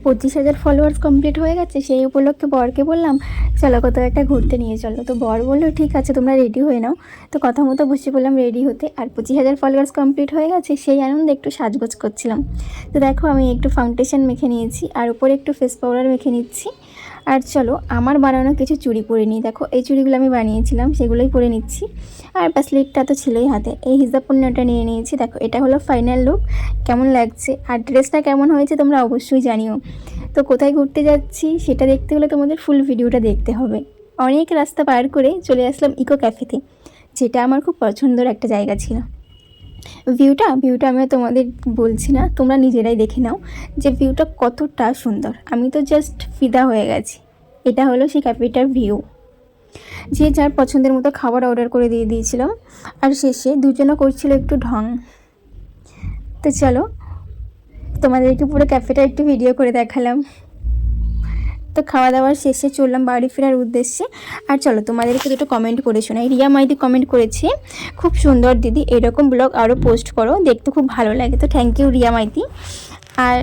25,000 followers complete হয়ে গেছে। সেই উপলক্ষে বরকে বললাম চলো কোথাও একটা ঘুরতে নিয়ে চলো। তো বর বললো ঠিক আছে তোমরা রেডি হয়ে নাও। তো কথা মতো বসে বললাম রেডি হতে। আর 25,000 ফলোয়ার্স কমপ্লিট হয়ে গেছে, সেই আনন্দে একটু সাজগোজ করছিলাম। তো দেখো আমি একটু ফাউন্ডেশন মেখে নিয়েছি আর উপরে একটু ফেস পাউডার মেখে নিচ্ছি। আর চলো আমার বানানো কিছু চুড়ি পরে নিই। দেখো এই চুড়িগুলো আমি বানিয়েছিলাম, সেগুলোই পরে নিচ্ছি। আর ব্রেসলেটটা তো ছিলই হাতে, এই হিজাবপূর্ণটা নিয়ে নিয়েছি। দেখো এটা হলো ফাইনাল লুক। কেমন লাগছে আর ড্রেসটা কেমন হয়েছে তোমরা অবশ্যই জানিও। তো কোথায় ঘুরতে যাচ্ছি সেটা দেখতে হলে তোমাদের ফুল ভিডিওটা দেখতে হবে। অনেক রাস্তা পার করে চলে আসলাম ইকো ক্যাফেতে, যেটা আমার খুব পছন্দের একটা জায়গা ছিল। ভিউটা আমি তোমাদের বলছি না, তোমরা নিজেরাই দেখে নাও যে ভিউটা কতটা সুন্দর। আমি তো জাস্ট ফিদা হয়ে গেছি। এটা হলো সেই ক্যাফেটার ভিউ। যে যার পছন্দের মতো খাবার অর্ডার করে দিয়ে দিয়েছিলাম। আর শেষে দুজনে করছিল একটু ঢং। তো চলো তোমাদেরকে পুরো ক্যাফেটা একটু ভিডিও করে দেখালাম। তো খাওয়া দাওয়ার শেষে চললাম বাড়ি ফেরার উদ্দেশ্যে। আর চলো তোমাদেরকে দুটো কমেন্ট করে শোনাই। রিয়া মাইতি কমেন্ট করেছে, খুব সুন্দর দিদি, এরকম ব্লগ আরও পোস্ট করো, দেখতে খুব ভালো লাগে। তো thank you Riya Maity. R